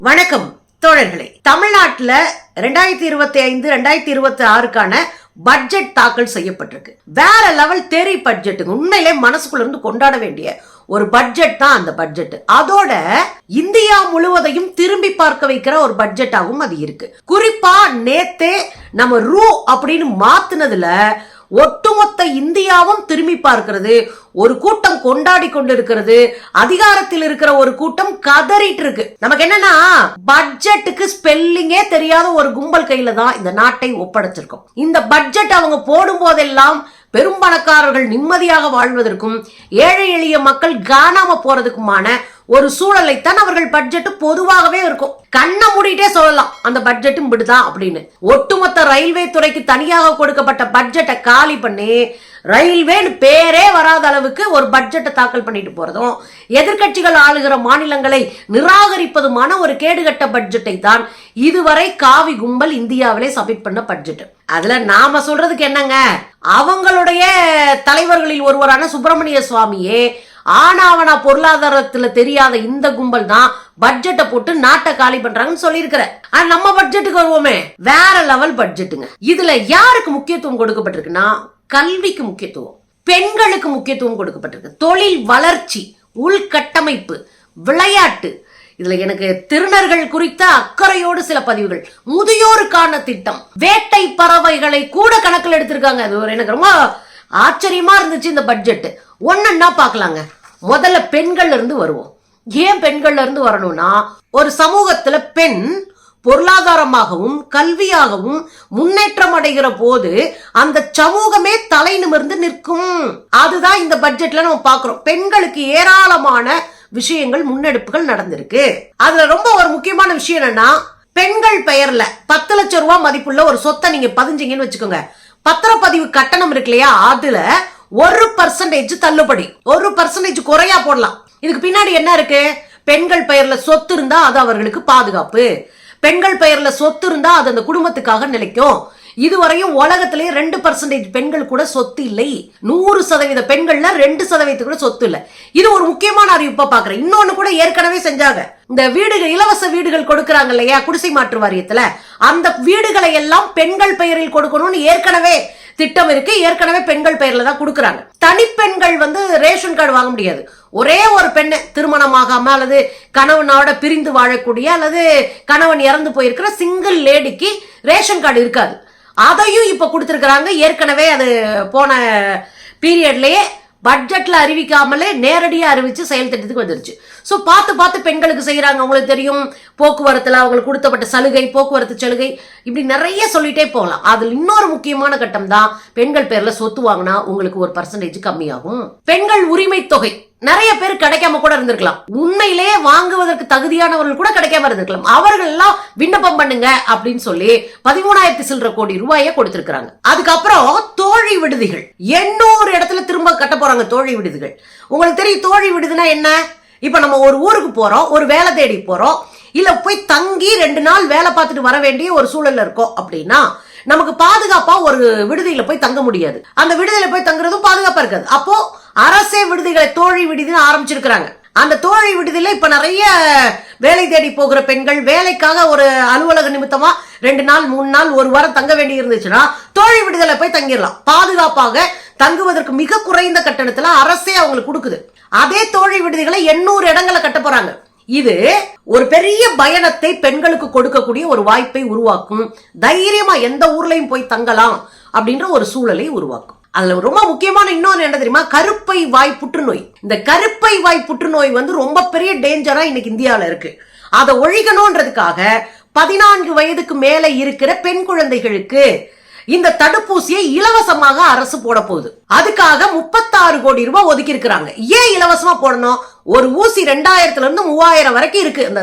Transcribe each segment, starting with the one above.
வணக்கம் தோழர்களே. தமிழ்நாட்டில் 2025-2026 பட்ஜெட் தாக்கல் செய்யப்பட்டிருக்கு. வேற லெவல் தெரி பட்ஜெட், உண்மையிலே மனசுக்குள்ள இருந்து கொண்டாட வேண்டிய ஒரு பட்ஜெட் தான் அந்த பட்ஜெட். அதோட இந்தியா முழுவதையும் திரும்பி பார்க்க வைக்கிற ஒரு பட்ஜெட்டாகவும் அது இருக்கு. குறிப்பா நேத்தே நம்ம ரூ அப்படின்னு மாத்துனதுல ஒட்டுமொத்த இந்தியாவும் திரும்பி பார்க்கிறது, ஒரு கூட்டம் கொண்டாடி கொண்டிருக்கிறது, அதிகாரத்தில் இருக்கிற ஒரு கூட்டம் கதறிட்டு இருக்கு. நமக்கு என்னன்னா, பட்ஜெட்டுக்கு ஸ்பெல்லிங்கே தெரியாத ஒரு கும்பல் கையில தான் இந்த நாட்டை ஒப்படைச்சிருக்கோம். இந்த பட்ஜெட் அவங்க போடும் போதெல்லாம் பெரும் பணக்காரர்கள் நிம்மதியாக வாழ்வதற்கும் ஏழை எளிய மக்கள் காணாம போறதுக்குமான ஒரு சூழலைத்தான் அவர்கள் பட்ஜெட் பொதுவாகவே இருக்கும். கண்ணை மூடிட்டே சொல்லலாம் அந்த பட்ஜெட்டும் இப்படிதான் அப்படின்னு. ஒட்டுமொத்த ரயில்வே துறைக்கு தனியாக கொடுக்கப்பட்ட பட்ஜெட்டை காலி பண்ணி ரயில்வேன்னு பேரே வராத அளவுக்கு ஒரு பட்ஜெட்டை தாக்கல் பண்ணிட்டு போறதும், எதிர்கட்சிகள் ஆளுகிற மாநிலங்களை நிராகரிப்பதுமான ஒரு கேடுகட்ட பட்ஜெட்டை தான் இதுவரை காவி கும்பல் இந்தியாவிலே சப்மிட் பண்ண பட்ஜெட். அதுல நாம சொல்றதுக்கு என்னங்க, அவங்களுடைய தலைவர்களில் ஒருவரான சுப்பிரமணிய சுவாமியே ஆனாவனா பொருளாதாரத்துல தெரியாத இந்த கும்பல் தான் பட்ஜெட்டை போட்டு நாட்டை காலி பண்றாங்கன்னு சொல்லியிருக்கிற. நம்ம பட்ஜெட்டுக்கு வருவோமே, வேற லெவல் பட்ஜெட்டுங்க. இதுல யாருக்கு முக்கியத்துவம் கொடுக்கப்பட்டிருக்குன்னா, கல்விக்கு முக்கியத்துவம், பெண்களுக்கு முக்கியத்துவம் கொடுக்கப்பட்டிருக்கு, தொழில் வளர்ச்சி, உள்கட்டமைப்பு, விளையாட்டு. இதுல எனக்கு திருநர்கள் குறித்த அக்கறையோடு சில பதிவுகள், முதியோருக்கான திட்டம், வேட்டை பறவைகளை கூட கணக்கில் எடுத்திருக்காங்க. அது எனக்கு ரொம்ப ஆச்சரியமா இருந்துச்சு இந்த பட்ஜெட். ஒன்னா பாக்கலாங்க. முதல்ல பெண்கள்ல இருந்து வருவோம். ஏன் பெண்கள்ல இருந்து வரணும்னா, ஒரு சமூகத்துல பெண் பொருளாதாரமாகவும் கல்வியாகவும் முன்னேற்றம் அடைகிற போது அந்த சமூகமே தலை நிமிர்ந்து நிற்கும். அதுதான் இந்த பட்ஜெட்ல நம்ம பாக்குறோம். பெண்களுக்கு ஏராளமான விஷயங்கள், முன்னெடுப்புகள் நடந்திருக்கு. அதுல ரொம்ப ஒரு முக்கியமான விஷயம் என்னன்னா, பெண்கள் பெயர்ல 10 லட்சம் ரூபாய் மதிப்புள்ள ஒரு சொத்தை நீங்க பதிஞ்சீங்கன்னு வச்சுக்கோங்க, பத்திரப்பதிவு கட்டணம் இருக்கு இல்லையா, அதுல 1% தள்ளுபடி, 1% குறையா போடலாம். இதுக்கு பின்னாடி என்ன இருக்கு? பெண்கள் பெயர்ல சொத்து இருந்தா அது அவர்களுக்கு பாதுகாப்பு, பெண்கள் பெயர்ல சொத்து இருந்தா அது அந்த குடும்பத்துக்காக நிலைக்கும். இதுவரையும் உலகத்திலேயே 2% பெண்கள் கூட சொத்து இல்லை. 100% பெண்கள்ல 2% கூட சொத்து இல்லை. இது ஒரு முக்கியமான அறிவிப்பா பாக்குறேன். இன்னொன்னு கூட ஏற்கனவே செஞ்சாங்க. இந்த வீடுகள், இலவச வீடுகள் கொடுக்கறாங்க இல்லையா குடிசை மாற்று வாரியத்துல, அந்த வீடுகளை எல்லாம் பெண்கள் பெயரில் கொடுக்கணும்னு ஏற்கனவே திட்டம் இருக்கு. ஏற்கனவே பெண்கள் பெயர்ல தான் கொடுக்கறாங்க. தனிப்பெண்கள் ரேஷன் கார்டு வாங்க முடியாது. ஒரே ஒரு பெண்ணு திருமணமாகாம அல்லது கணவனோட பிரிந்து வாழக்கூடிய அல்லது கணவன் இறந்து போயிருக்கிற சிங்கிள் லேடிக்கு ரேஷன் கார்டு இருக்காது. அதையும் இப்ப கொடுத்திருக்கிறாங்க. ஏற்கனவே அது போன பீரியட்லயே பட்ஜெட்ல அறிவிக்காமலே நேரடியா அறிவிச்சு செயல் திட்டத்துக்கு வந்துருச்சு. சோ பார்த்து பெண்களுக்கு செய்யறாங்க. உங்களுக்கு தெரியும், போக்குவரத்துல அவங்களுக்கு கொடுத்தப்பட்ட சலுகை, போக்குவரத்து சலுகை, இப்படி நிறைய சொல்லிட்டே போகலாம். அதுல இன்னொரு முக்கியமான கட்டம் தான், பெண்கள் பேர்ல சொத்து வாங்கினா உங்களுக்கு 1% கம்மியாகும். பெண்கள் உரிமை தொகை நிறைய பேர் கிடைக்காம கூட இருந்திருக்கலாம். உண்மையிலேயே வாங்குவதற்கு தகுதியானவர்கள் கூட கிடைக்காம இருந்திருக்கலாம். அவர்கள் எல்லாம் விண்ணப்பம் பண்ணுங்க அப்படின்னு சொல்லி 13,000 சில்லற கோடி ரூபாயை கொடுத்திருக்காங்க. அதுக்கப்புறம் தோழி விடுதிகள் 800 இடத்துல திரும்ப கட்ட போறாங்க. தோழி விடுதிகள், உங்களுக்கு தெரியும் தோழி விடுதினா என்ன? இப்ப நம்ம ஒரு ஊருக்கு போறோம், ஒரு வேலை தேடி போறோம், இல்ல போய் தங்கி 2 நாள் வேலை பார்த்துட்டு வர வேண்டிய ஒரு சூழல்ல இருக்கோம் அப்படின்னா, நமக்கு பாதுகாப்பா ஒரு விடுதியில போய் தங்க முடியாது. அந்த விடுதியில போய் தங்குறதும் பாதுகாப்பா இருக்காது. அப்போ அரசே விடுதிகளை தோழி விடுதின்னு ஆரம்பிச்சிருக்கிறாங்க. அந்த தோழி விடுதியில இப்ப நிறைய வேலை தேடி போகிற பெண்கள் வேலைக்காக ஒரு அலுவலக நிமித்தமா 2 நாள் 3 நாள் 1 வாரம் தங்க வேண்டி இருந்துச்சுன்னா தோழி விடுதலை போய் தங்கிடலாம். பாதுகாப்பாக தங்குவதற்கு மிக குறைந்த கட்டணத்துல அரசே அவங்களுக்கு கொடுக்குது. அதே தோழி விடுதிகளை 800 இடங்களை கட்ட போறாங்க. இது ஒரு பெரிய பயணத்தை பெண்களுக்கு கொடுக்கக்கூடிய ஒரு வாய்ப்பை உருவாக்கும். தைரியமா எந்த ஊர்லயும் போய் தங்கலாம் அப்படின்ற ஒரு சூழலை உருவாக்கும். அதுல ரொம்ப முக்கியமான இன்னொன்று என்ன தெரியுமா? கருப்பை வாய் புற்றுநோய். இந்த கருப்பை வாய் புற்றுநோய் ரொம்ப பெரிய டேஞ்சரா இன்னைக்கு இந்தியாவில இருக்கு. அதை ஒழிக்கணும்ன்றதுக்காக 14 வயதுக்கு மேல இருக்கிற பெண் குழந்தைகளுக்கு இந்த தடுப்பூசியை இலவசமாக அரசு போட போகுது. அதுக்காக 36 கோடி ரூபாய் ஒதுக்கி இருக்கிறாங்க. ஏன் இலவசமா போடணும்? ஒரு ஊசி 2000 இருந்து 3000 வரைக்கும் இருக்கு அந்த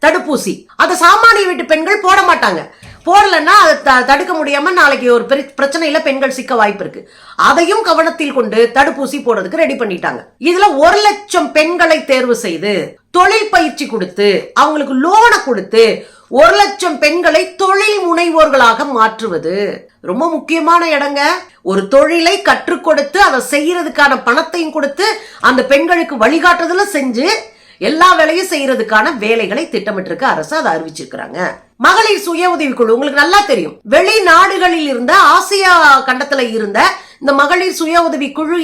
தடுப்பூசி. அதை சாமானிய வீட்டு பெண்கள் போட மாட்டாங்க. போடலன்னா அதை தடுக்க முடியாம நாளைக்கு ஒரு பிரச்சனையில பெண்கள் சிக்க வாய்ப்பு இருக்கு. அதையும் கவனத்தில் கொண்டு தடுப்பூசி போடுறதுக்கு ரெடி பண்ணிட்டாங்க. இதுல 1 லட்சம் பெண்களை தேர்வு செய்து தொழில் பயிற்சி கொடுத்து அவங்களுக்கு லோனை கொடுத்து 1 லட்சம் பெண்களை தொழில் முனைவோர்களாக மாற்றுவது ரொம்ப முக்கியமான இடங்க. ஒரு தொழிலை கற்றுக் கொடுத்து அதை செய்யறதுக்கான பணத்தையும் கொடுத்து அந்த பெண்களுக்கு வழிகாட்டுதல செஞ்சு எல்லா வேலையும் செய்யறதுக்கான வேலைகளை திட்டமிட்டு இருக்க அரசு அதை அறிவிச்சிருக்கிறாங்க. மகளிர் சுய உதவி குழு உங்களுக்கு நல்லா தெரியும். வெளிநாடுகளில் இருந்த ஆசியா கண்டத்துல இருந்த இந்த மகளிர் சுய உதவி குழு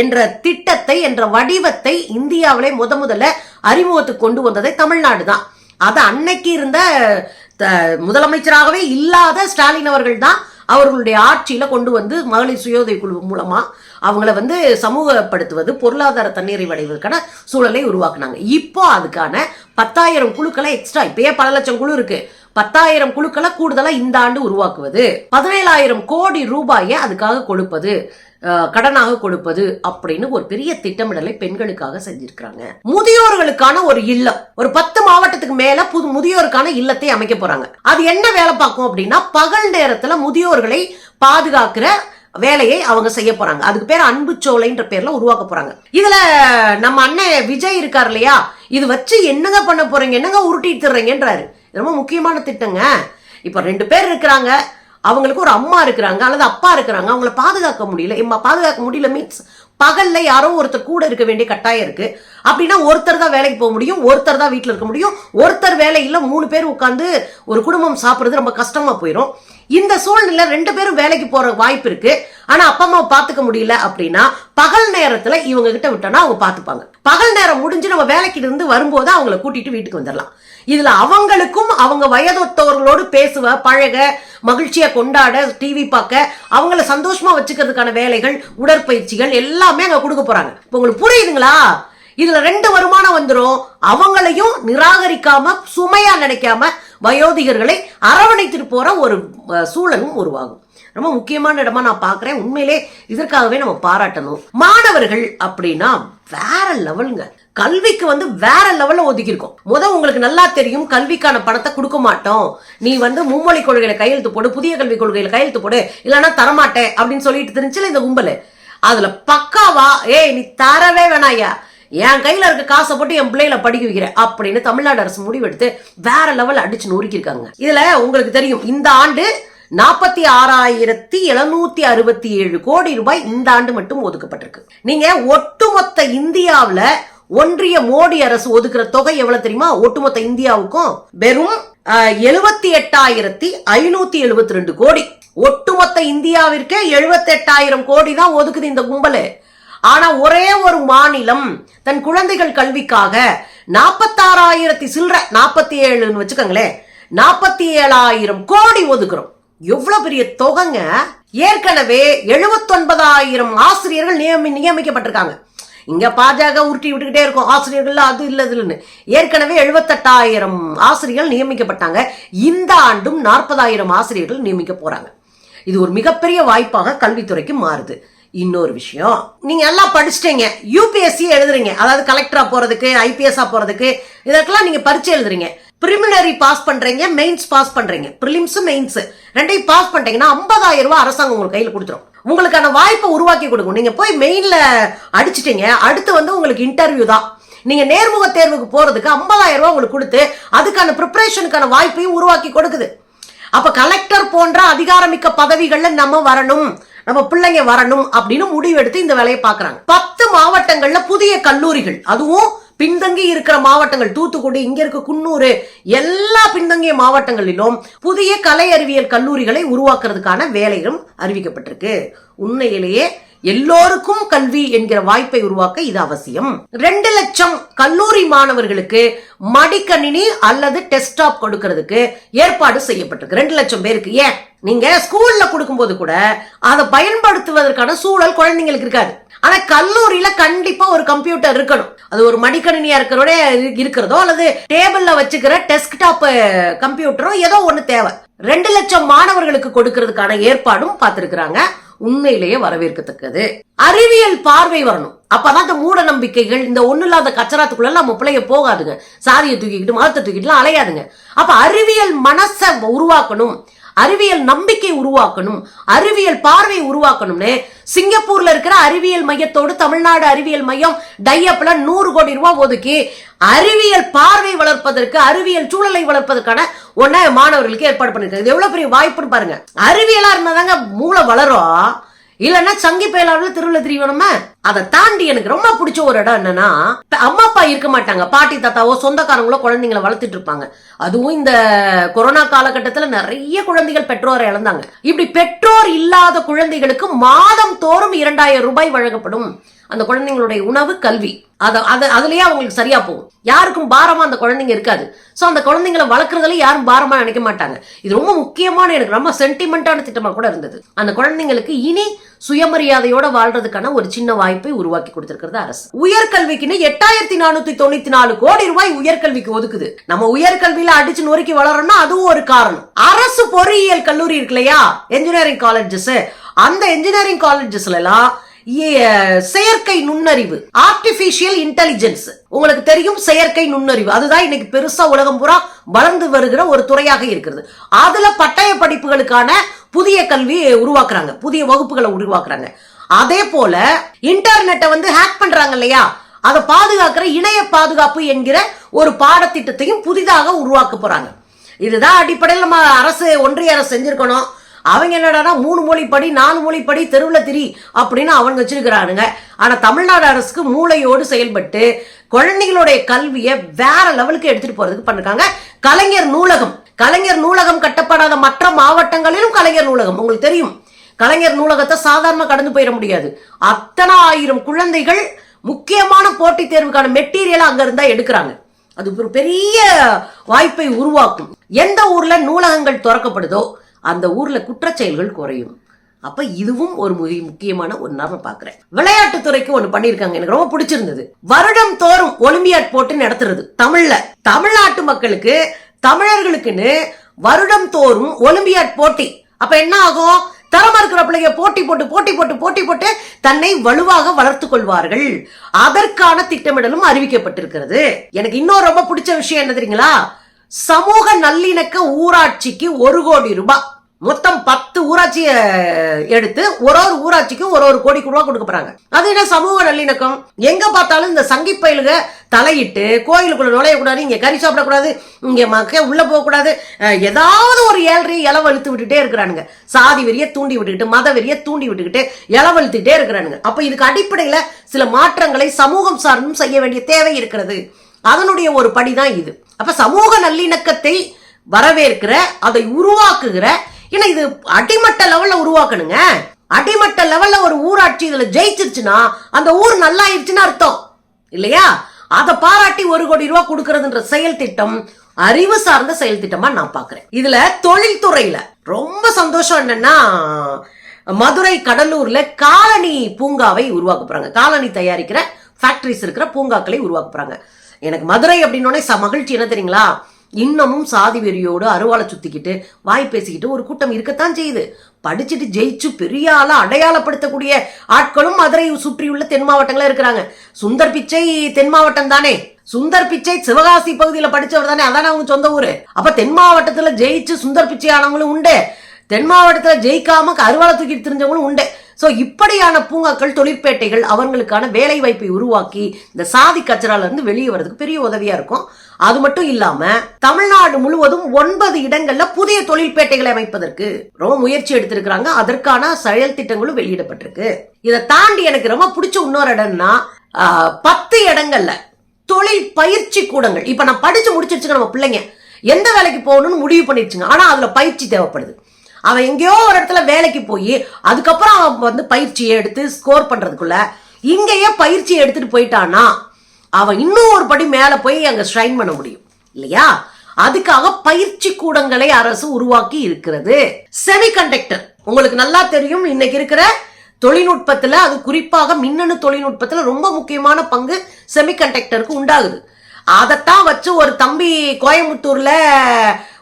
என்ற திட்டத்தை என்ற வடிவத்தை இந்தியாவிலே முதல்ல அறிமுகத்துக்கு கொண்டு வந்ததை தமிழ்நாடு தான். அது அன்னைக்கு இருந்த முதலமைச்சராகவே இல்லாத ஸ்டாலின் அவர்கள் தான் அவர்களுடைய ஆட்சியில கொண்டு வந்து மகளிர் சுய உதவி குழு மூலமா அவங்கள சமூகப்படுத்துவது, பொருளாதார தண்ணீரை அடைவதற்கான சூழலை உருவாக்குனாங்க. இப்போ அதுக்கான 10,000 குழுக்களை எக்ஸ்ட்ரா, இப்பயே பல லட்சம் குழு இருக்கு, 10,000 குழுக்களை கூடுதலா இந்த ஆண்டு உருவாக்குவது, 17,000 கோடி ரூபாயை அதுக்காக கொடுப்பது, கடனாக கொடுப்பது அப்படின்னு ஒரு பெரிய திட்டமிடலை பெண்களுக்காக செஞ்சிருக்காங்க. முதியோர்களுக்கான ஒரு இல்லம், ஒரு 10 மாவட்டத்துக்கு மேல முதியோருக்கான இல்லத்தை அமைக்க போறாங்க. அது என்ன வேலை பார்க்கும் அப்படின்னா, பகல் நேரத்துல முதியோர்களை பாதுகாக்கிற வேலையை அவங்க செய்ய போறாங்க. அதுக்கு பேர் அன்பு சோலைன்ற பேர்ல உருவாக்க போறாங்க. இதுல நம்ம அண்ணன் விஜய் இருக்காரு இல்லையா, இது வச்சு என்னங்க பண்ண போறீங்க, என்னங்க உருட்டிட்டு தர்றீங்கன்றாரு. ரொம்ப முக்கியமான திட்டங்க. இப்ப 2 பேர் இருக்கிறாங்க, அவங்களுக்கு ஒரு அம்மா இருக்கிறாங்க அல்லது அப்பா இருக்கிறாங்க, அவங்கள பாதுகாக்க முடியல. பாதுகாக்க முடியல மீன்ஸ் பகல்ல யாரோ ஒருத்தர் கூட இருக்க வேண்டிய கட்டாயம் இருக்கு. அப்படின்னா ஒருத்தர் தான் வேலைக்கு போக முடியும், ஒருத்தர் தான் வீட்டுல இருக்க முடியும். ஒருத்தர் வேலை இல்ல, 3 பேர் உட்கார்ந்து ஒரு குடும்பம் சாப்பிடுறது ரொம்ப கஷ்டமா போயிடும். இந்த சூழ்நிலை 2 பேரும் வேலைக்கு போற வாய்ப்பு இருக்கு. ஆனா அப்பா அம்மாவை பாத்துக்க முடியல அப்படின்னா பகல் நேரத்துல இவங்க கிட்ட விட்டோம்னா அவங்க பாத்துப்பாங்க. பகல் நேரம் முடிஞ்சு நம்ம வேலைக்கு இருந்து வரும்போது அவங்கள கூட்டிட்டு வீட்டுக்கு வந்துடலாம். இதுல அவங்களுக்கும் அவங்க வயதொத்தவர்களோடு பேசுவ, பழக, மகிழ்ச்சியா கொண்டாட, டிவி பார்க்க, அவங்கள சந்தோஷமா வச்சுக்கிறதுக்கான வேலைகள், உடற்பயிற்சிகள் எல்லாமே அங்க கொடுக்க போறாங்க. இப்ப உங்களுக்கு புரியுதுங்களா? இதுல 2 வருமானம் வந்துரும். அவங்களையும் நிராகரிக்காம, சுமையா நினைக்காம வயோதிகர்களை அரவணைத்துட்டு போற ஒரு சூழலும் உருவாகும். ரொம்ப முக்கியமான இடமா நான் பாக்குறேன். உண்மையிலே இதற்காகவே நம்ம பாராட்டணும். மாணவர்கள் அப்படின்னா வேற லெவலுங்க. கல்விக்கு வேற லெவல்ல ஒதுக்கி இருக்கோம். உங்களுக்கு நல்லா தெரியும், கல்விக்கான பணத்தை கொடுக்க மாட்டோம், நீ மும்மொழி கொள்கையில கையெழுத்து போடு, புதிய கல்விக் கொள்கையில கையெழுத்து போடு, இல்லைன்னா தரமாட்டேன் அப்படின்னு சொல்லிட்டு தெரிஞ்சுல இந்த கும்பல். அதுல பக்காவா நீ தரவே வேணாயா, என் கையில இருக்க காசை போட்டு என் பிள்ளைகளை படிக்க வைக்கிறேன் அப்படின்னு தமிழ்நாடு அரசு முடிவெடுத்து வேற லெவல் அடிச்சு நொறுக்கிருக்காங்க. இதுல உங்களுக்கு தெரியும், இந்த ஆண்டு 46,767 கோடி ரூபாய் இந்த ஆண்டு மட்டும் ஒதுக்கப்பட்டிருக்கு. நீங்க ஒட்டுமொத்த இந்தியாவில ஒன்றிய மோடி அரசு ஒதுக்குற தொகை எவ்வளவு தெரியுமா? ஒட்டுமொத்த இந்தியாவுக்கும் வெறும் 78,572 கோடி. ஒட்டுமொத்த இந்தியாவிற்கு 78,000 கோடி தான் ஒதுக்குது இந்த கும்பல். ஆனா ஒரே ஒரு மாநிலம் தன் குழந்தைகள் கல்விக்காக 46,000 சில்லற 47 வச்சுக்கோங்களேன், 47,000 கோடி ஒதுக்குறோம். எவ்வளவு பெரிய தொகைங்க. ஏற்கனவே 79,000 ஆசிரியர்கள் நியமிக்கப்பட்டிருக்காங்க. இங்க பாஜக உருட்டி விட்டுக்கிட்டே இருக்கும், ஆசிரியர்கள் அது இல்லதுன்னு. ஏற்கனவே 78,000 ஆசிரியர்கள் நியமிக்கப்பட்டாங்க. இந்த ஆண்டும் 40,000 ஆசிரியர்கள் நியமிக்க போறாங்க. இது ஒரு மிகப்பெரிய வாய்ப்பாக கல்வித்துறைக்கு மாறுது. இன்னொரு விஷயம், நீங்க எல்லாம் படிச்சுட்டீங்க, யூபிஎஸ்சி எழுதுறீங்க, அதாவது கலெக்டரா போறதுக்கு, ஐபிஎஸ்ஆ போறதுக்கு, இதற்கெல்லாம் நீங்க பரீட்சை எழுதுறீங்க. பிரிமினரி பாஸ் பண்றீங்க, மெயின்ஸ் பாஸ் பண்றீங்க, பிரிலிம்ஸ் மெயின்ஸ் ரெண்டையும் பாஸ் பண்றீங்கன்னா 50,000 ரூபாய் அரசாங்கம் உங்களுக்கு கையில கொடுத்துரும். உங்களுக்கான வாய்ப்பை உருவாக்கி கொடுக்கும். நீங்க போய் மெயின்ல அடிச்சிட்டீங்க, அடுத்து உங்களுக்கு இன்டர்வியூ தான். நீங்க நேர்முக தேர்வுக்கு போறதுக்கு 50,000 ரூபாய் உங்களுக்கு கொடுத்து அதுக்கான ப்ரிப்பரேஷனுக்கான வாய்ப்பையும் உருவாக்கி கொடுக்குது. அப்ப கலெக்டர் போன்ற அதிகாரமிக்க பதவிகள்ல நம்ம வரணும், நம்ம பிள்ளைங்க வரணும் அப்படின்னு முடிவெடுத்து இந்த வேலையை பாக்குறாங்க. 10 மாவட்டங்கள்ல புதிய கல்லூரிகள், அதுவும் பின்தங்கி இருக்கிற மாவட்டங்கள், தூத்துக்குடி, இங்க இருக்க குன்னூர், எல்லா பின்தங்கிய மாவட்டங்களிலும் புதிய கலை அறிவியல் கல்லூரிகளை உருவாக்குறதுக்கான வேலைகளும் அறிவிக்கப்பட்டிருக்கு. உண்மையிலேயே எல்லோருக்கும் கல்வி என்கிற வாய்ப்பை உருவாக்க இது அவசியம். 2 லட்சம் கல்லூரி மாணவர்களுக்கு மடிக்கணினி அல்லது டெஸ்க்டாப் கொடுக்கிறதுக்கு ஏற்பாடு செய்யப்பட்டிருக்கு. 2 லட்சம் பேருக்கு. ஏன், நீங்க ஸ்கூல்ல கொடுக்கும் போது கூட அதை பயன்படுத்துவதற்கான சூழல் குழந்தைங்களுக்கு இருக்காது. ஆனா கல்லூரியில கண்டிப்பா ஒரு கம்ப்யூட்டர் இருக்கணும். அது ஒரு மடிக்கணினியா இருக்கிறதோ அல்லது டேபிள்ல வச்சுக்கிற டெஸ்க்டாப் கம்ப்யூட்டரோ ஏதோ ஒண்ணு தேவை. 2 லட்சம் மாணவர்களுக்கு கொடுக்கிறதுக்கான ஏற்பாடும் பார்த்திருக்கிறாங்க. உண்மையிலேயே வரவேற்கத்தக்கது. அறிவியல் பார்வை வரணும். அப்பதான் இந்த மூட நம்பிக்கைகள், இந்த ஒண்ணு இல்லாத கச்சராத்துக்குள்ள நம்ம பிள்ளைய போகாதுங்க, சாதியை தூக்கிக்கிட்டு மதத்தை தூக்கிட்டு அலையாதுங்க. அப்ப அறிவியல் மனசை உருவாக்கணும், அறிவியல் நம்பிக்கை உருவாக்கணும், அறிவியல் பார்வை உருவாக்கணும்னு சிங்கப்பூர்ல இருக்கிற அறிவியல் மையத்தோடு தமிழ்நாடு அறிவியல் மையம் டைஅப்ல 100 கோடி ரூபாய் ஒதுக்கி அறிவியல் பார்வை வளர்ப்பதற்கு, அறிவியல் சூழலை வளர்ப்பதற்கான மாணவர்களுக்கு ஏற்பாடு பண்ணிருக்காங்க. இது எவ்வளவு பெரிய வாய்ப்புன்னு பாருங்க. அறிவியலா இருந்தாதாங்க மூளை வளரும், இல்லன்னா சங்கி பயலாவில் திருவிழா திரிவனமா. அதை தாண்டி எனக்கு ரொம்ப பிடிச்ச ஒரு இடம் என்னன்னா, அம்மா அப்பா இருக்க மாட்டாங்க, பாட்டி தாத்தாவோ சொந்தக்காரங்களோ குழந்தைங்களை வளர்த்துட்டு இருப்பாங்க. அதுவும் இந்த கொரோனா காலகட்டத்துல நிறைய குழந்தைகள் பெற்றோரை இழந்தாங்க. இப்படி பெற்றோர் இல்லாத குழந்தைகளுக்கு மாதம் தோறும் 2000 ரூபாய் வழங்கப்படும். அந்த குழந்தைங்களுடைய உணவு, கல்வி, அதுலயே அவங்களுக்கு சரியா போகும். யாருக்கும் பாரமா அந்த குழந்தைங்க இருக்காது. சோ அந்த குழந்தைங்களை வளர்க்கறதுல யாரும் பாரமா நினைக்க மாட்டாங்க. இது ரொம்ப முக்கியமான, எனக்கு ரொம்ப சென்டிமெண்டான திட்டமா கூட இருந்தது. அந்த குழந்தைங்களுக்கு இனி சுயமரியாதையோட வாழ்றதுக்கான ஒரு சின்ன வாய்ப்பை உருவாக்கி கொடுத்திருக்கிறது அரசு. உயர்கல்விக்குன்னு 8494 கோடி ரூபாய் உயர்கல்விக்கு ஒதுக்குது. நம்ம உயர்கல்வியில அடிச்சு நொறுக்கி வளரணும்னா அதுவும் ஒரு காரணம். அரசு பொறியியல் கல்லூரி இருக்கு இல்லையா, என்ஜினியரிங் காலேஜஸ், அந்த என்ஜினியரிங் காலேஜஸ்ல எல்லாம் செயற்கை நுண்ணறிவு, ஆர்டிபிஷியல் இன்டெலிஜென்ஸ், உங்களுக்கு தெரியும் செயற்கை நுண்ணறிவு, அதுதான் இன்னைக்கு பெருசா உலகம் பூரா வளர்ந்து வருகிற ஒரு துறையாக இருக்கிறது. அதுல பட்டய படிப்புகளுக்கான புதிய கல்வி உருவாக்குறாங்க, புதிய வகுப்புகளை உருவாக்குறாங்க. அதே போல இன்டர்நெட்டை ஹேக் பண்றாங்க இல்லையா, அதை பாதுகாக்கிற இணைய பாதுகாப்பு என்கிற ஒரு பாடத்திட்டத்தையும் புதிதாக உருவாக்க போறாங்க. இதுதான் அடிப்படையில் நம்ம அரசு, ஒன்றிய அரசு செஞ்சிருக்கணும். அவங்க என்னடா 3 மொழி படி 4 மொழி படி தெருவில் திரி அப்படின்னு அவங்க வச்சிருக்கிறானுங்க. ஆனா தமிழ்நாடு அரசுக்கு மூளையோடு செயல்பட்டு குழந்தைகளுடைய கல்வியை வேற லெவலுக்கு எடுத்துட்டு போறதுக்கு பண்ணிருக்காங்க. கலைஞர் நூலகம் கட்டப்படாத மற்ற மாவட்டங்களிலும் கலைஞர் நூலகம், உங்களுக்கு தெரியும். கலைஞர் நூலகத்தை சாதாரண கடந்து போயிட முடியாது. அத்தனை ஆயிரம் குழந்தைகள் முக்கியமான போட்டித் தேர்வுக்கான மெட்டீரியல் அங்க இருந்தா எடுக்கிறாங்க. அது ஒரு பெரிய வாய்ப்பை உருவாக்கும். எந்த ஊர்ல நூலகங்கள் திறக்கப்படுதோ அந்த ஊர்ல குற்றச்செயல்கள் குறையும். அப்ப இதுவும் ஒரு முக்கியமான ஒரு நான் பாக்குறேன். விளையாட்டுத்துறைக்கு ஒண்ணு பண்ணிருக்காங்க, எனக்கு ரொம்ப பிடிச்சிருந்தது. வருடம் தோறும் ஒலிம்பியாட் போட்டி நடத்துறது தமிழ்நாட்டு மக்களுக்கு, தமிழர்களுக்குன்னு வருடம் தோறும் ஒலிம்பியாட் போட்டி. அப்ப என்ன ஆகும், தரமா இருக்கிற பிள்ளைங்க போட்டி போட்டு தன்னை வலுவாக வளர்த்துக் கொள்வார்கள். அதற்கான திட்டமிடலும் அறிவிக்கப்பட்டிருக்கிறது. எனக்கு இன்னொரு ரொம்ப பிடிச்ச விஷயம் என்ன தெரியுங்களா, சமூக நல்லிணக்க ஊராட்சிக்கு 1 கோடி ரூபாய், மொத்தம் 10 ஊராட்சியை எடுத்து ஒரு ஊராட்சிக்கு 1 கோடி ரூபாய் கொடுக்க போறாங்க. அது என்ன சமூக நல்லிணக்கம்? எங்க பார்த்தாலும் இந்த சங்கி பயிலுக தலையிட்டு கோயிலுக்குள்ள நுழையக்கூடாது, இங்க கறி சாப்பிடக்கூடாது, இங்க மக்க உள்ள போக கூடாது, ஏதாவது ஒரு 7 இளவழுத்து விட்டுட்டே இருக்கிறானுங்க. சாதி வெறிய தூண்டி விட்டுக்கிட்டு, மத வெறிய தூண்டி விட்டுக்கிட்டு இளவழுத்துட்டே இருக்கிறானுங்க. அப்ப இதுக்கு அடிப்படையில சில மாற்றங்களை சமூகம் சார்ந்தும் செய்ய வேண்டிய தேவை இருக்கிறது. அதனுடைய ஒரு படிதான் இது. அப்ப சமூக நல்லிணக்கத்தை வரவேற்கிற, அதை உருவாக்குகிற, ஏன்னா இது அடிமட்ட லெவல்ல உருவாக்கணுங்க. அடிமட்ட லெவல்ல ஒரு ஊராட்சி இதுல ஜெயிச்சிருச்சுன்னா அந்த ஊர் நல்லா ஆயிடுச்சுன்னு அர்த்தம் இல்லையா? அதை பாராட்டி 1 கோடி ரூபாய் கொடுக்கறதுன்ற செயல் திட்டம் அறிவு சார்ந்த செயல் திட்டமா நான் பாக்குறேன். இதுல தொழில்துறையில ரொம்ப சந்தோஷம் என்னன்னா, மதுரை கடலூர்ல காலனி பூங்காவை உருவாக்க போறாங்க. காலனி தயாரிக்கிற ஃபேக்டரிஸ் இருக்கிற பூங்காக்களை உருவாக்க போறாங்க. எனக்கு மதுரை அப்படின்னோடனே மகிழ்ச்சி என்ன தெரியுங்களா, இன்னமும் சாதி வெறியோடு அருவாளை சுத்திக்கிட்டு வாய் பேசிக்கிட்டு ஒரு கூட்டம் இருக்கத்தான் செய்யுது. படிச்சுட்டு ஜெயிச்சு பெரிய ஆளா அடையாளப்படுத்தக்கூடிய ஆட்களும் மதுரை சுற்றியுள்ள தென் மாவட்டங்கள இருக்கிறாங்க. சுந்தர் பிச்சை தென் மாவட்டம் தானே, சுந்தர் பிச்சை சிவகாசி பகுதியில படிச்சவர் தானே, அதானே அவங்க சொந்த ஊரு. அப்ப தென் மாவட்டத்துல ஜெயிச்சு சுந்தர் பிச்சை ஆனவங்களும் உண்டு, தென் மாவட்டத்துல ஜெயிக்காம அருவாளை தூக்கிட்டு தெரிஞ்சவங்களும் உண்டு. சோ இப்படியான பூங்காக்கள், தொழிற்பேட்டைகள் அவங்களுக்கான வேலை வாய்ப்பை உருவாக்கி இந்த சாதி கச்சரால இருந்து வெளியே வர்றதுக்கு பெரிய உதவியா இருக்கும். அது மட்டும் இல்லாம தமிழ்நாடு முழுவதும் 9 இடங்கள்ல புதிய தொழிற்பேட்டைகளை அமைப்பதற்கு ரொம்ப முயற்சி எடுத்திருக்கிறாங்க. அதற்கான செயல் திட்டங்களும் வெளியிடப்பட்டிருக்கு. இதை தாண்டி எனக்கு ரொம்ப பிடிச்ச இன்னொரு இடம்னா 10 இடங்கள்ல தொழில் பயிற்சி கூடங்கள். இப்ப நான் படிச்சு முடிச்சிருச்சுங்க, நம்ம பிள்ளைங்க எந்த வேலைக்கு போகணும்னு முடிவு பண்ணிருச்சுங்க. ஆனா அதுல பயிற்சி தேவைப்படுது. அவன் எங்கேயோ ஒரு இடத்துல வேலைக்கு போய் அதுக்கப்புறம் அவன் பயிற்சியை எடுத்து ஸ்கோர் பண்றதுக்குள்ள இங்கேயே பயிற்சியை எடுத்துட்டு போயிட்டானா அவன் இன்னும் ஒரு படி மேல போய் அங்க ஸ்ட்ரைன் பண்ண முடியும் இல்லையா? அதுக்காக பயிற்சி கூடங்களை அரசு உருவாக்கி இருக்கிறது. செமிகண்டக்டர் உங்களுக்கு நல்லா தெரியும், இன்னைக்கு இருக்கிற தொழில்நுட்பத்துல, அது குறிப்பாக மின்னணு தொழில்நுட்பத்துல ரொம்ப முக்கியமான பங்கு செமிகண்டக்டருக்கு உண்டாகுது. அதைத்தான் வச்சு ஒரு தம்பி கோயம்புத்தூர்ல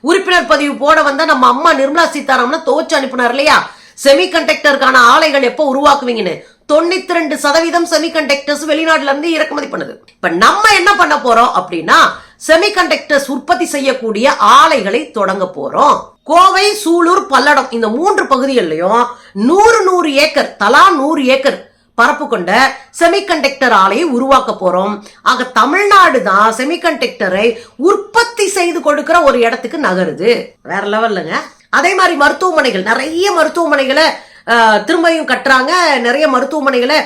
உறுப்பினர் பதிவு போட வந்தா நம்ம அம்மா நிர்மலா சீதாராமன் துவச்சு அனுப்பினார் இல்லையா, செமிகண்டக்டருக்கான ஆலைகள் எப்போ உருவாக்குவீங்கன்னு. 92% செமிகண்டக்டர்ஸ் வெளிநாட்டுல இருந்து இறக்குமதி பண்ணுது. இப்ப நம்ம என்ன பண்ண போறோம் அப்படின்னா, செமிகண்டக்டர்ஸ் உற்பத்தி செய்யக்கூடிய ஆலைகளை தொடங்க போறோம். கோவை, சூலூர், பல்லடம் இந்த 3 பகுதிகளிலும் 100 ஏக்கர், தலா 100 ஏக்கர் பரப்பு கொண்ட செமிகண்டக்டர் ஆலையை உருவாக்க போறோம். ஆக தமிழ்நாடு தான் செமிகண்டக்டரை உற்பத்தி செய்து கொடுக்கிற ஒரு இடத்துக்கு நகருது. வேற லெவல்லங்க. அதே மாதிரி மருத்துவமனைகள், நிறைய மருத்துவமனைகளை திரும்பியும் கட்டுறாங்க. நிறைய மருத்துவமனைகளை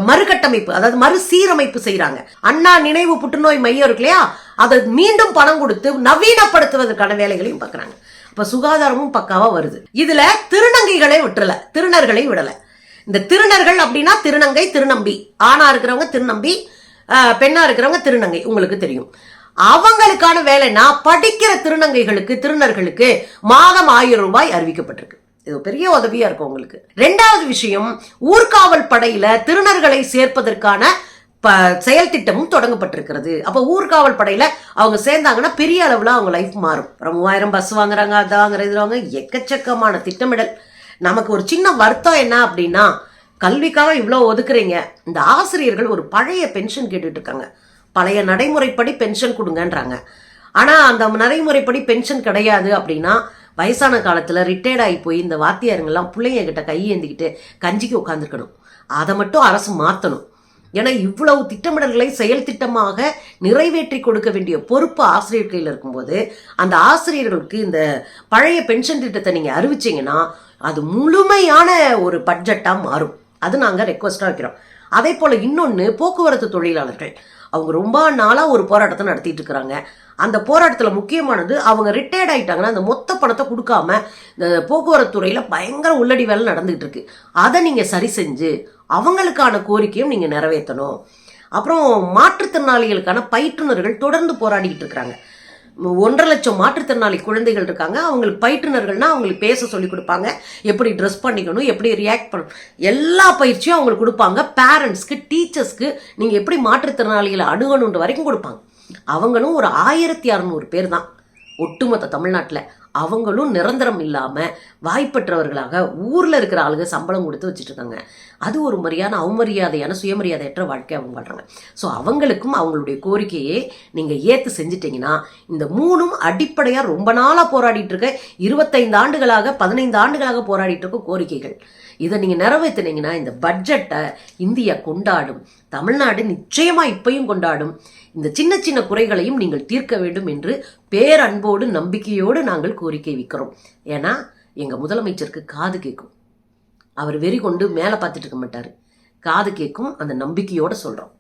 மறுகட்டமைப்பு, அதாவது மறுசீரமைப்பு செய்யறாங்க. அண்ணா நினைவு புற்றுநோய் மையம் இருக்கு இல்லையா, அதை மீண்டும் பணம் கொடுத்து நவீனப்படுத்துவதற்கான வேலைகளையும் பார்க்கறாங்க. இப்ப சுகாதாரமும் பக்காவா வருது. இதுல திருநங்கைகளை விட்டுறல, திருநர்களை விடல. இந்த திருநர்கள் அப்படின்னா திருநங்கை, திருநம்பி. ஆணா இருக்கிறவங்க திருநம்பி, பெண்ணா இருக்கிறவங்க திருநங்கை, உங்களுக்கு தெரியும். அவங்களுக்கான வேலைன்னா படிக்கிற திருநங்கைகளுக்கு, திருநர்களுக்கு மாதம் 1000 ரூபாய் அறிவிக்கப்பட்டிருக்கு. இது பெரிய உதவியா இருக்கும் உங்களுக்கு. 2வது விஷயம், ஊர்காவல் படையில திருநர்களை சேர்ப்பதற்கான செயல் திட்டமும் தொடங்கப்பட்டிருக்கிறது. அப்ப ஊர்காவல் படையில அவங்க சேர்ந்தாங்கன்னா பெரிய அளவுல அவங்க லைஃப் மாறும். 3000 பஸ் வாங்குறாங்க, அதாங்கிற இது வாங்க, எக்கச்சக்கமான திட்டமிடல். நமக்கு ஒரு சின்ன வருத்தம் என்ன அப்படின்னா, கல்விக்காக இவ்வளவு ஒதுக்குறீங்க, இந்த ஆசிரியர்கள் ஒரு பழைய பென்ஷன் கேட்டுட்டு இருக்காங்க. பழைய நடைமுறைப்படி பென்ஷன் கொடுங்கன்றாங்க. ஆனா அந்த நடைமுறைப்படி பென்ஷன் கிடையாது அப்படின்னா, வயசான காலத்துல ரிட்டையர்ட் ஆகி போய் இந்த வாத்தியாருங்கெல்லாம் பிள்ளைங்க கிட்ட கையேந்திக்கிட்டு கஞ்சிக்கு உட்காந்துருக்கணும். அதை மட்டும் அரசு மாற்றணும். ஏன்னா இவ்வளவு திட்டமிடல்களை செயல் திட்டமாக நிறைவேற்றி கொடுக்க வேண்டிய பொறுப்பு ஆசிரியர் கையில் இருக்கும்போது, அந்த ஆசிரியர்களுக்கு இந்த பழைய பென்ஷன் திட்டத்தை நீங்க அறிவிச்சீங்கன்னா அது முழுமையான ஒரு பட்ஜெட்டா மாறும். அது நாங்க ரெக்வஸ்டா வைக்கிறோம். அதே போல இன்னொன்னு, போக்குவரத்து தொழிலாளர்கள் அவங்க ரொம்ப நாளா ஒரு போராட்டத்தை நடத்திட்டு இருக்கிறாங்க. அந்த போராட்டத்தில் முக்கியமானது, அவங்க ரிட்டையர்ட் ஆயிட்டாங்கன்னா அந்த மொத்த பணத்தை கொடுக்காம இந்த போக்குவரத்து துறையில பயங்கர உள்ளடி வேலை நடந்துகிட்டு இருக்கு. அதை நீங்க சரி செஞ்சு அவங்களுக்கான கோரிக்கையும் நீங்க நிறைவேற்றணும். அப்புறம் மாற்றுத்திறனாளிகளுக்கான பயிற்றுனர்கள் தொடர்ந்து போராடிக்கிட்டு இருக்கிறாங்க. 1.5 லட்சம் மாற்றுத்திறனாளி குழந்தைகள் இருக்காங்க. அவங்களுக்கு பயிற்றுனர்கள்னா அவங்களுக்கு பேச சொல்லி கொடுப்பாங்க, எப்படி ட்ரெஸ் பண்ணிக்கணும், எப்படி ரியாக்ட் பண்ணணும், எல்லா பயிற்சியும் அவங்களுக்கு கொடுப்பாங்க. பேரண்ட்ஸ்க்கு, டீச்சர்ஸ்க்கு நீங்க எப்படி மாற்றுத்திறனாளிகளை அணுகணுன்ற வரைக்கும் கொடுப்பாங்க. அவங்களும் ஒரு 1600 பேர் தான் ஒட்டுமொத்த தமிழ்நாட்டில். அவங்களும் நிரந்தரம் இல்லாம வாய்ப்பற்றவர்களாக ஊர்ல இருக்கிற ஆளுங்க சம்பளம் கொடுத்து வச்சுட்டு இருக்காங்க. அது ஒரு மாதிரியான அவமரியாதையான சுயமரியாதையற்ற வாழ்க்கை அவங்க வாழ்றாங்க. ஸோ அவங்களுக்கும் அவங்களுடைய கோரிக்கையை நீங்க ஏத்து செஞ்சுட்டீங்கன்னா, இந்த 3ம் அடிப்படையா ரொம்ப நாளா போராடிட்டு இருக்க, 25 ஆண்டுகளாக 15 ஆண்டுகளாக போராடிட்டு இருக்க கோரிக்கைகள். இதை நீங்க நிறைவேற்றினீங்கன்னா இந்த பட்ஜெட்டை இந்தியா கொண்டாடும். தமிழ்நாடு நிச்சயமா இப்பையும் கொண்டாடும். இந்த சின்ன சின்ன குறைகளையும் நீங்கள் தீர்க்க வேண்டும் என்று பேரன்போடு நம்பிக்கையோடு நாங்கள் கோரிக்கை வைக்கிறோம். ஏன்னா எங்க முதலமைச்சருக்கு காது கேட்கும். அவர் வெறி கொண்டு மேலே பார்த்துட்டு இருக்க மாட்டாரு. காது கேட்கும், அந்த நம்பிக்கையோட சொல்றோம்.